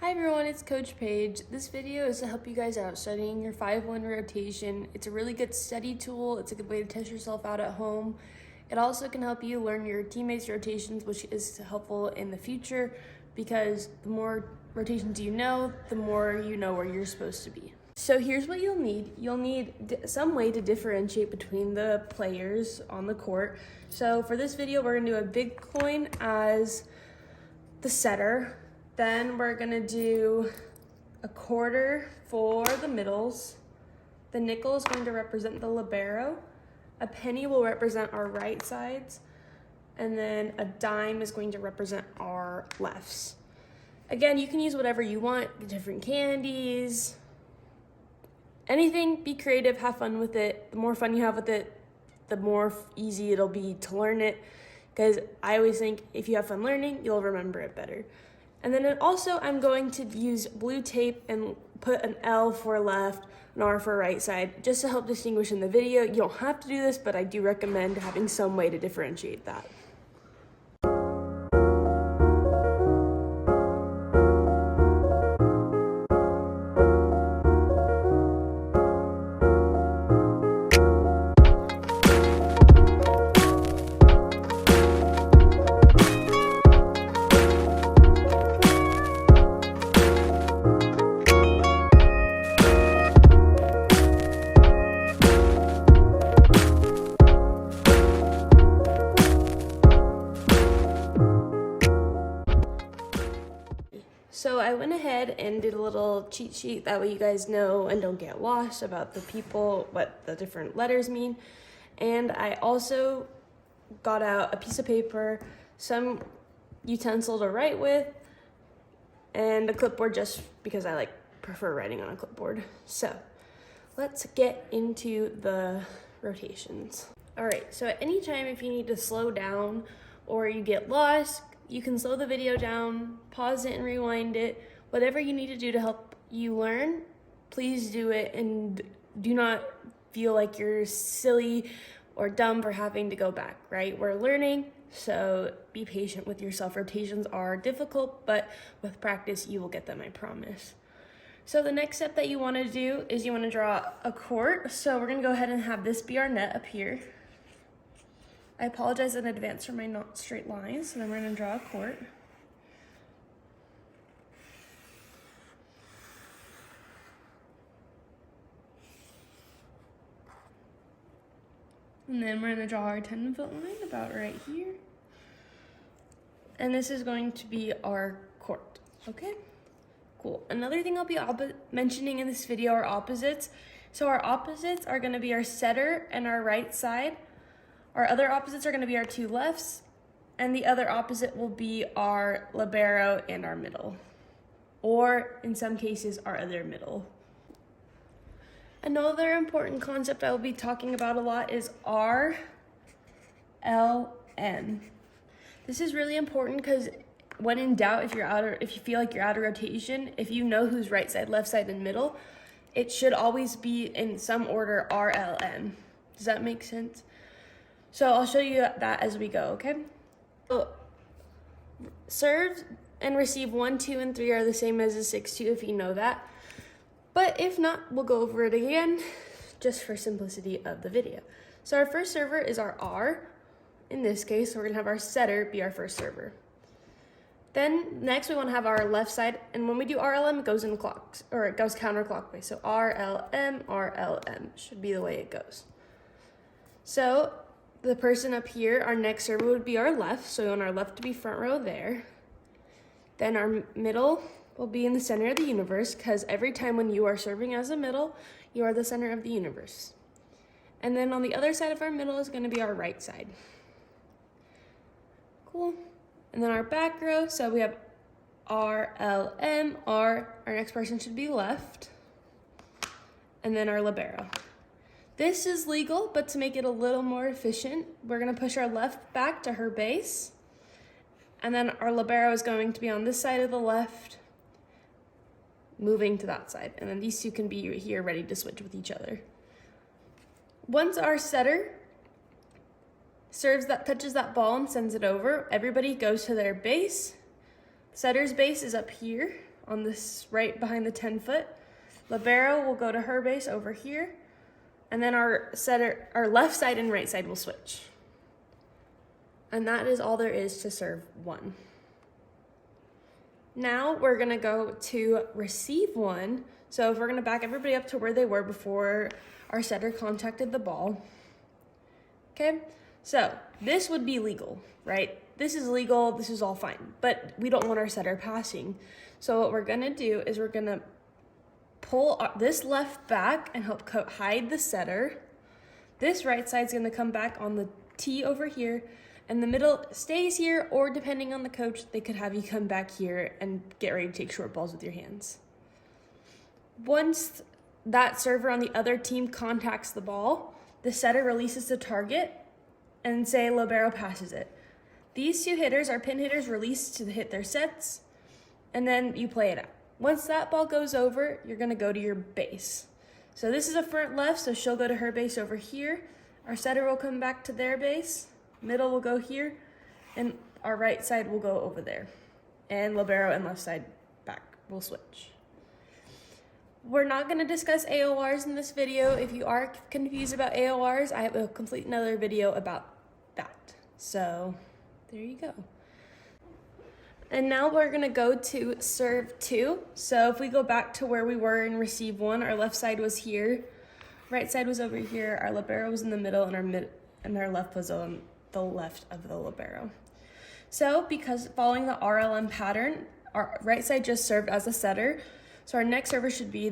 Hi everyone, it's Coach Paige. This video is to help you guys out studying your 5-1 rotation. It's a really good study tool. It's a good way to test yourself out at home. It also can help you learn your teammates' rotations, which is helpful in the future because the more rotations you know, the more you know where you're supposed to be. So here's what you'll need. You'll need some way to differentiate between the players on the court. So for this video, we're gonna do a big coin as the setter. Then we're gonna do a quarter for the middles. The nickel is going to represent the libero. A penny will represent our right sides. And then a dime is going to represent our lefts. Again, you can use whatever you want, different candies, anything, be creative, have fun with it. The more fun you have with it, the more easy it'll be to learn it. Because I always think if you have fun learning, you'll remember it better. And then also I'm going to use blue tape and put an L for left, an R for right side, just to help distinguish in the video. You don't have to do this, but I do recommend having some way to differentiate that. So I went ahead and did a little cheat sheet, that way you guys know and don't get lost about the people, what the different letters mean. And I also got out a piece of paper, some utensil to write with, and a clipboard just because I prefer writing on a clipboard. So let's get into the rotations. All right, so at any time if you need to slow down or you get lost, you can slow the video down, pause it and rewind it. Whatever you need to do to help you learn, please do it, and do not feel like you're silly or dumb for having to go back, right? We're learning, so be patient with yourself. Rotations are difficult, but with practice, you will get them, I promise. So the next step that you want to do is you want to draw a court. So we're going to go ahead and have this be our net up here. I apologize in advance for my not straight lines. So then we're going to draw a court. And then we're going to draw our 10-foot line about right here. And this is going to be our court, okay? Cool. Another thing I'll be mentioning in this video are opposites. So our opposites are going to be our setter and our right side. Our other opposites are going to be our two lefts, and the other opposite will be our libero and our middle, or in some cases, our other middle. Another important concept I will be talking about a lot is RLM. This is really important because when in doubt, if you feel like you're out of rotation, if you know who's right side, left side, and middle, it should always be in some order RLM. Does that make sense? So I'll show you that as we go, okay? So serve and receive 1, 2, and 3 are the same as a 6-2 if you know that. But if not, we'll go over it again just for simplicity of the video. So our first server is our R. In this case, we're gonna have our setter be our first server. Then next we wanna have our left side, and when we do RLM, it goes in clocks, or it goes counterclockwise. So RLM, RLM should be the way it goes. So the person up here, our next server would be our left, so we want our left to be front row there. Then our middle will be in the center of the universe, because every time when you are serving as a middle, you are the center of the universe. And then on the other side of our middle is going to be our right side. Cool. And then our back row, so we have RLM, R, our next person should be left. And then our libero. This is legal, but to make it a little more efficient, we're gonna push our left back to her base. And then our libero is going to be on this side of the left, moving to that side. And then these two can be here ready to switch with each other. Once our setter touches that ball and sends it over, everybody goes to their base. Setter's base is up here on this right behind the 10 foot. Libero will go to her base over here. And then our left side and right side will switch. And that is all there is to serve 1. Now we're gonna go to receive 1. So if we're gonna back everybody up to where they were before our setter contacted the ball. Okay, so this would be legal, right? This is legal, this is all fine, but we don't want our setter passing. So what we're gonna do is we're gonna pull this left back and help hide the setter. This right side's gonna come back on the tee over here, and the middle stays here, or depending on the coach, they could have you come back here and get ready to take short balls with your hands. Once that server on the other team contacts the ball, the setter releases the target and say libero passes it. These 2 hitters, our pin hitters, release to hit their sets, and then you play it out. Once that ball goes over, you're gonna go to your base. So this is a front left, so she'll go to her base over here. Our setter will come back to their base. Middle will go here, and our right side will go over there. And libero and left side back will switch. We're not gonna discuss AORs in this video. If you are confused about AORs, I have a complete another video about that. So there you go. And now we're gonna go to serve 2. So if we go back to where we were in receive 1, our left side was here, right side was over here, our libero was in the middle, and our left was on the left of the libero. So because following the RLM pattern, our right side just served as a setter. So our next server should be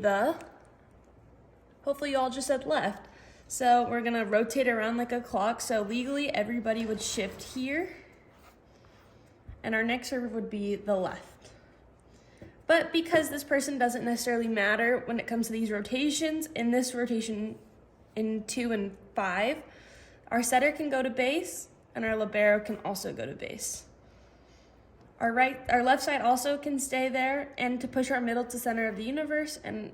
hopefully you all just said left. So we're gonna rotate around like a clock. So legally everybody would shift here, and our next server would be the left. But because this person doesn't necessarily matter when it comes to these rotations, in this rotation in 2 and 5, our setter can go to base and our libero can also go to base. Our left side also can stay there, and to push our middle to center of the universe, and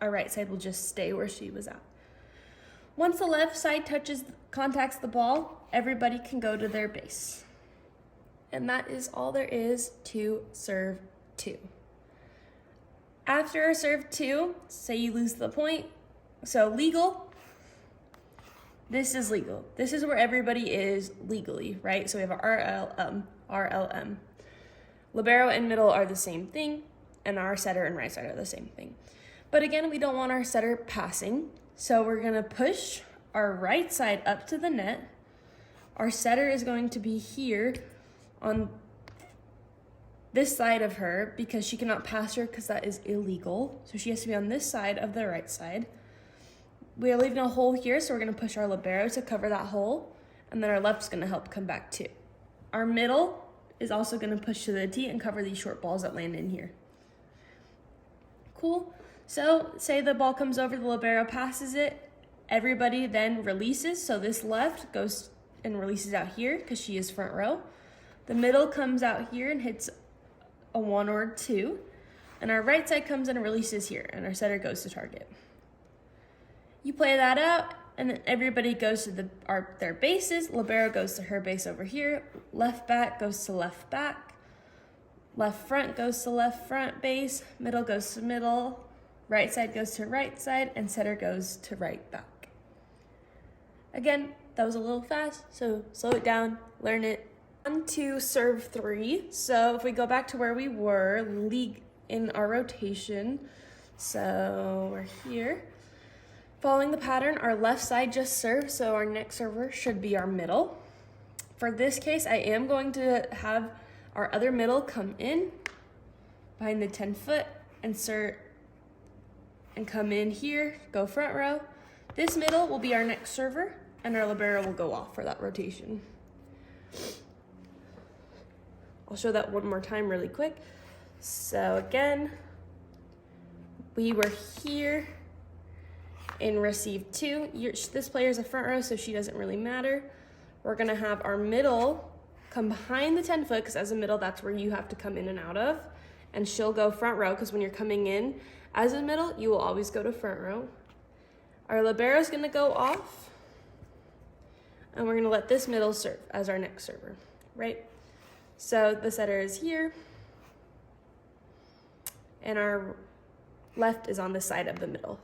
our right side will just stay where she was at. Once the left side contacts the ball, everybody can go to their base. And that is all there is to serve 2. After serve 2, say you lose the point, so legal, this is legal. This is where everybody is legally, right? So we have our RLM. Libero and middle are the same thing, and our setter and right side are the same thing. But again, we don't want our setter passing, so we're gonna push our right side up to the net. Our setter is going to be here on this side of her because she cannot pass her because that is illegal. So she has to be on this side of the right side. We are leaving a hole here, so we're gonna push our libero to cover that hole, and then our left's gonna help come back too. Our middle is also gonna push to the tee and cover these short balls that land in here. Cool. So say the ball comes over, the libero passes it, everybody then releases. So this left goes and releases out here because she is front row. The middle comes out here and hits a 1 or 2. And our right side comes in and releases here, and our setter goes to target. You play that out, and then everybody goes to their bases. Libero goes to her base over here. Left back goes to left back. Left front goes to left front base. Middle goes to middle. Right side goes to right side, and setter goes to right back. Again, that was a little fast, so slow it down, learn it. On to serve 3. So if we go back to where we were, in our rotation, so we're here. Following the pattern, our left side just served, so our next server should be our middle. For this case, I am going to have our other middle come in behind the 10 foot, insert, and come in here, go front row. This middle will be our next server, and our libero will go off for that rotation. I'll show that one more time really quick. So again, we were here in receive 2. This player is a front row, so she doesn't really matter. We're gonna have our middle come behind the 10 foot, because as a middle, that's where you have to come in and out of. And she'll go front row, because when you're coming in as a middle, you will always go to front row. Our libero is gonna go off, and we're gonna let this middle serve as our next server, right? So the setter is here. and our left is on the side of the middle.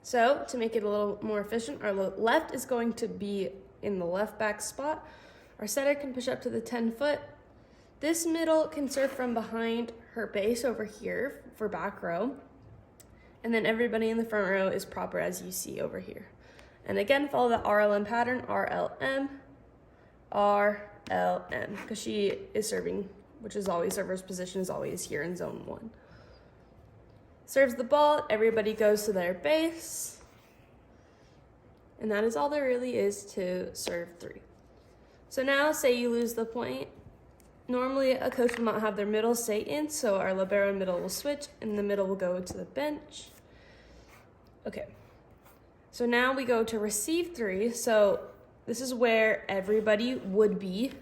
So to make it a little more efficient, our left is going to be in the left back spot. Our setter can push up to the 10 foot. This middle can serve from behind her base over here for back row. And then everybody in the front row is proper as you see over here. And again, follow the RLM pattern, RLM, RLM, because she is serving, which is always, server's position is always here in zone 1. Serves the ball, everybody goes to their base. And that is all there really is to serve 3. So now, say you lose the point. Normally, a coach will not have their middle stay in, so our libero middle will switch, and the middle will go to the bench. Okay. So now we go to receive 3. So this is where everybody would be.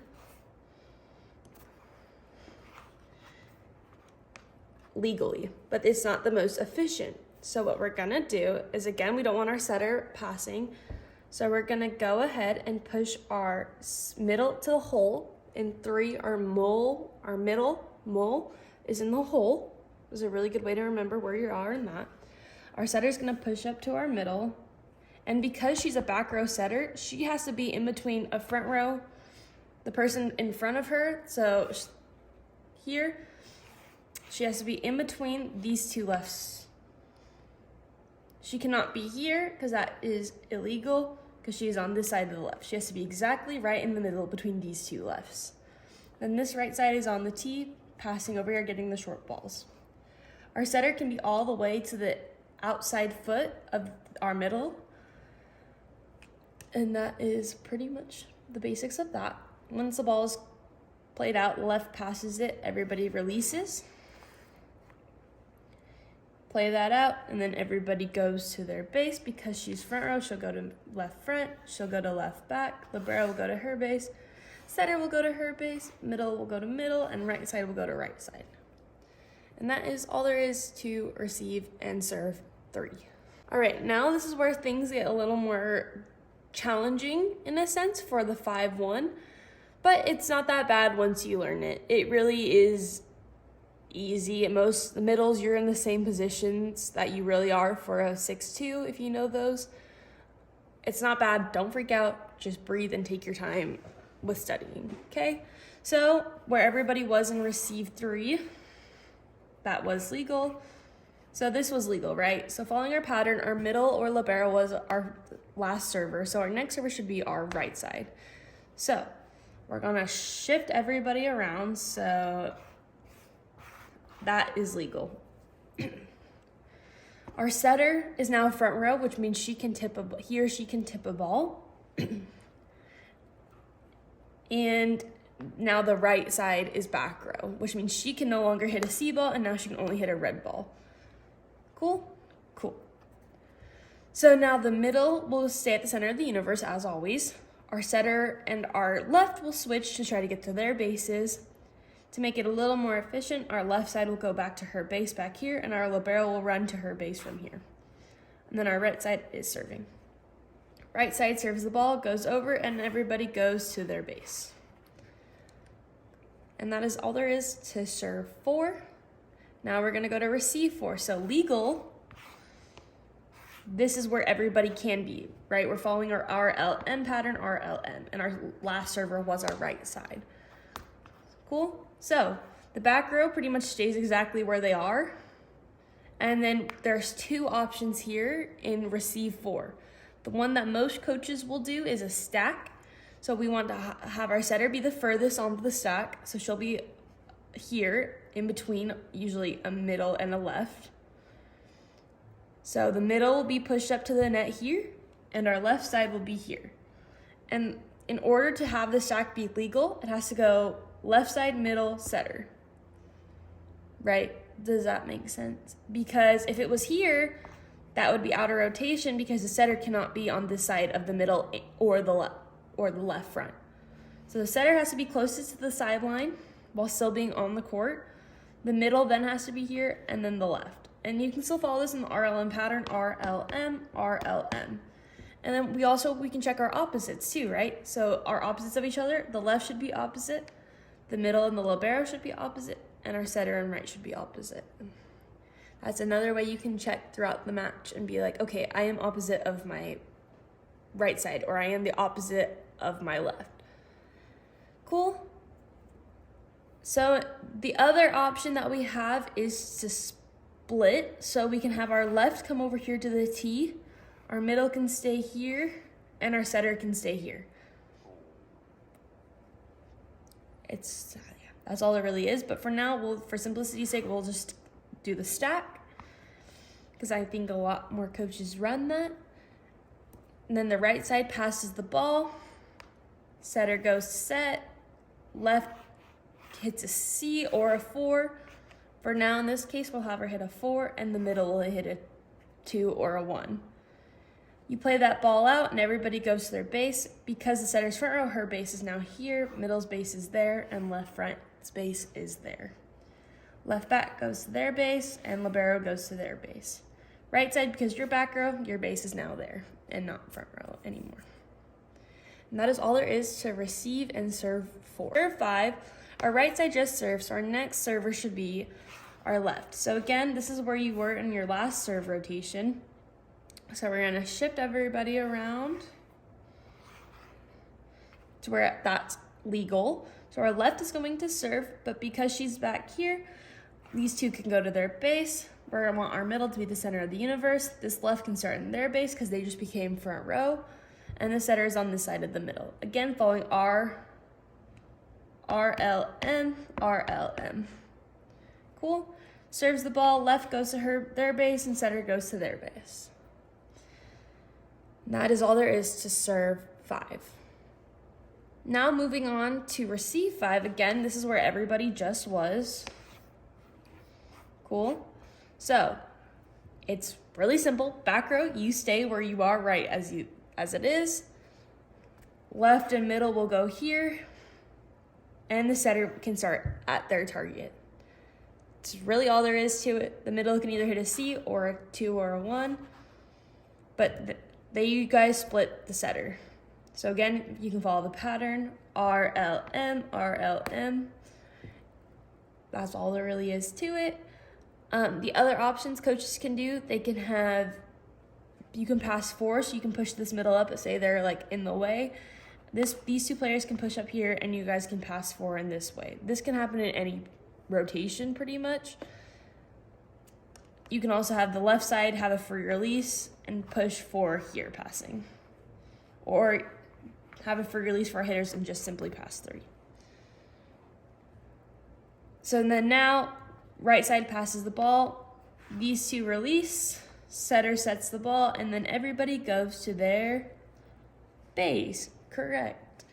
Legally, but it's not the most efficient. So what we're gonna do is, again, we don't want our setter passing. So we're gonna go ahead and push our middle to the hole. In 3, our middle mole is in the hole. This is a really good way to remember where you are in that. Our setter's gonna push up to our middle. And because she's a back row setter, she has to be in between a front row, the person in front of her. So here, she has to be in between these 2 lefts. She cannot be here because that is illegal, because she is on this side of the left. She has to be exactly right in the middle between these 2 lefts. Then this right side is on the tee, passing over here, getting the short balls. Our setter can be all the way to the outside foot of our middle. And that is pretty much the basics of that. Once the ball is played out, left passes it, everybody releases. Play that out, and then everybody goes to their base. Because she's front row, she'll go to left front, she'll go to left back, libero will go to her base, setter will go to her base, middle will go to middle, and right side will go to right side. And that is all there is to receive and serve 3. All right, now this is where things get a little more challenging in a sense for the 5-1, but it's not that bad once you learn it. It really is easy. At most, the middles, you're in the same positions that you really are for a 6-2 if you know those. It's not bad. Don't freak out. Just breathe and take your time with studying, okay? So where everybody was in receive 3, that was legal. So this was legal, right? So following our pattern, our middle or libero was our last server. So our next server should be our right side. So we're gonna shift everybody around. So that is legal. Our setter is now front row, which means he or she can tip a ball. And now the right side is back row, which means she can no longer hit a C ball, and now she can only hit a red ball. Cool? Cool. So now the middle will stay at the center of the universe as always. Our setter and our left will switch to try to get to their bases. To make it a little more efficient, our left side will go back to her base back here, and our libero will run to her base from here. And then our right side is serving. Right side serves the ball, goes over, and everybody goes to their base. And that is all there is to serve 4. Now we're gonna go to receive 4. So legal, this is where everybody can be, right? We're following our RLM pattern, RLM, and our last server was our right side. Cool? So the back row pretty much stays exactly where they are. And then there's 2 options here in receive 4. The one that most coaches will do is a stack. So we want to have our setter be the furthest onto the stack. So she'll be here in between, usually a middle and a left. So the middle will be pushed up to the net here, and our left side will be here. And in order to have the stack be legal, it has to go left side, middle, setter. Right? Does that make sense? Because if it was here, that would be out of rotation because the setter cannot be on this side of the middle or the left front. So the setter has to be closest to the sideline while still being on the court. The middle then has to be here, and then the left. And you can still follow this in the RLM pattern, RLM, RLM. And then we can check our opposites too, right? So our opposites of each other, the left should be opposite, The middle and the libero should be opposite, and our setter and right should be opposite. That's another way you can check throughout the match and be like, okay, I am opposite of my right side, or I am the opposite of my left. Cool? So the other option that we have is to split. So we can have our left come over here to the T, our middle can stay here, and our setter can stay here. That's all there really is. But for now, for simplicity's sake, we'll just do the stack, because I think a lot more coaches run that. And then the right side passes the ball, setter goes to set, left hits a C or a 4. For now, in this case, we'll have her hit a 4, and the middle will hit a 2 or a 1. You play that ball out, and everybody goes to their base. Because the setter's front row, her base is now here, middle's base is there, and left front's base is there. Left back goes to their base, and libero goes to their base. Right side, because you're back row, your base is now there, and not front row anymore. And that is all there is to receive and serve 4. Serve 5, our right side just serves, so our next server should be our left. So again, this is where you were in your last serve rotation. So we're gonna shift everybody around to where that's legal. So our left is going to serve, but because she's back here, these two can go to their base. We're gonna want our middle to be the center of the universe. This left can start in their base because they just became front row. And the setter is on this side of the middle. Again, following RLM. Cool. Serves the ball, left goes to their base, and setter goes to their base. And that is all there is to serve 5. Now moving on to receive 5. Again, this is where everybody just was. Cool. So it's really simple. Back row, you stay where you are, right as it is. Left and middle will go here, and the setter can start at their target. It's really all there is to it. The middle can either hit a C or a 2 or a 1, but you guys split the setter. So again, you can follow the pattern, RLM. That's all there really is to it. The other options coaches can do, you can pass 4, so you can push this middle up, say they're like in the way. These two players can push up here, and you guys can pass 4 in this way. This can happen in any rotation pretty much. You can also have the left side have a free release and push 4 here passing. Or have a free release for our hitters and just simply pass 3. So then now, right side passes the ball, these two release, setter sets the ball, and then everybody goes to their base. Correct.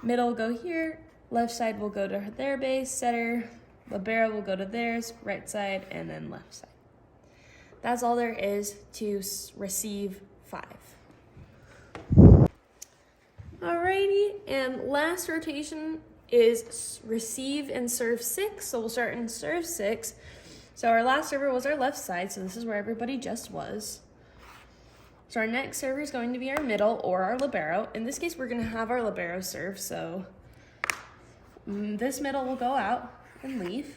Middle will go here, left side will go to their base, setter, libero will go to theirs, right side, and then left side. That's all there is to receive 5. Alrighty, and last rotation is receive and serve 6. So we'll start in serve 6. So our last server was our left side, so this is where everybody just was. So our next server is going to be our middle or our libero. In this case, we're going to have our libero serve, so this middle will go out and leave.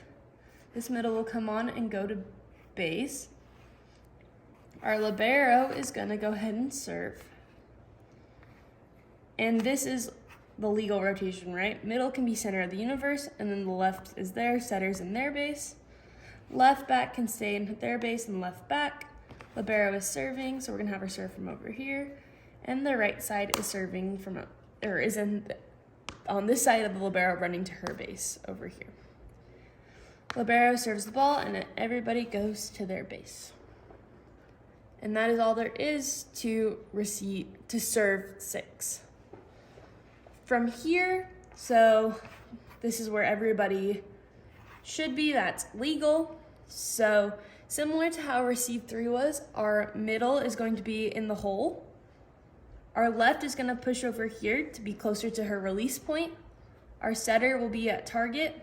This middle will come on and go to base. Our libero is going to go ahead and serve. And this is the legal rotation, right? Middle can be center of the universe, and then the left is there, setters in their base. Left back can stay in their base and left back. Libero is serving, so we're gonna have her serve from over here. And the right side is serving on this side of the libero running to her base over here. Libero serves the ball, and everybody goes to their base. And that is all there is to serve 6. From here, so this is where everybody should be, that's legal. So similar to how receive 3 was, our middle is going to be in the hole. Our left is going to push over here to be closer to her release point. Our setter will be at target,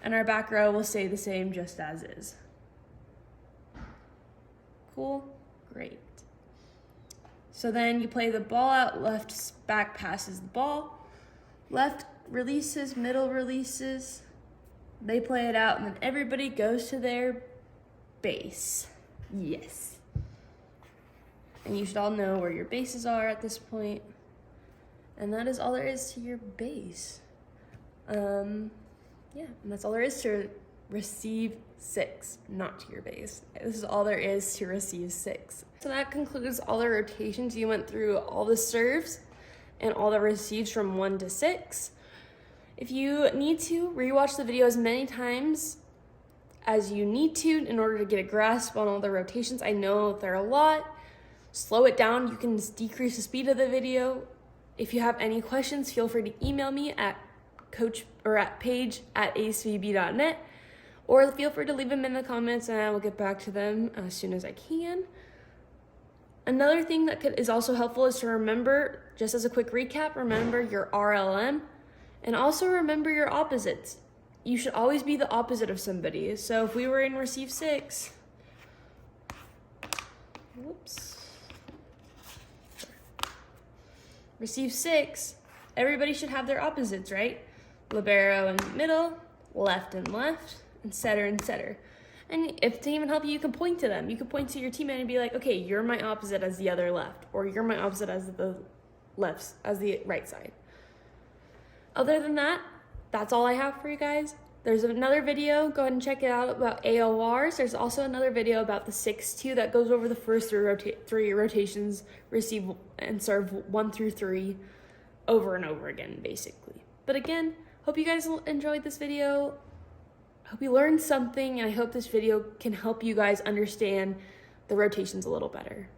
and our back row will stay the same just as is. Cool? Great. So then you play the ball out, left back passes the ball. Left releases, middle releases, they play it out, and then everybody goes to their base. Yes. And you should all know where your bases are at this point. And that is all there is to your base. And that's all there is to receive 6, not to your base. This is all there is to receive 6. So that concludes all the rotations. You went through all the serves and all the receives from 1 to 6. If you need to, rewatch the video as many times as you need to in order to get a grasp on all the rotations. I know they're a lot. Slow it down. You can decrease the speed of the video. If you have any questions, feel free to email me at paige@acevb.net, or feel free to leave them in the comments and I will get back to them as soon as I can. Another thing that is also helpful is to remember, just as a quick recap, remember your RLM and also remember your opposites. You should always be the opposite of somebody. So if we were in receive 6, receive 6, everybody should have their opposites, right? Libero and middle, left and left, and setter and setter. And if to even help you, you can point to them. You can point to your teammate and be like, okay, you're my opposite as the other left, or you're my opposite as the right side. Other than that, that's all I have for you guys. There's another video, go ahead and check it out, about AORs. There's also another video about the 6-2 that goes over the first three rotations, receive and serve 1 through 3 over and over again, basically. But again, hope you guys enjoyed this video. I hope you learned something, and I hope this video can help you guys understand the rotations a little better.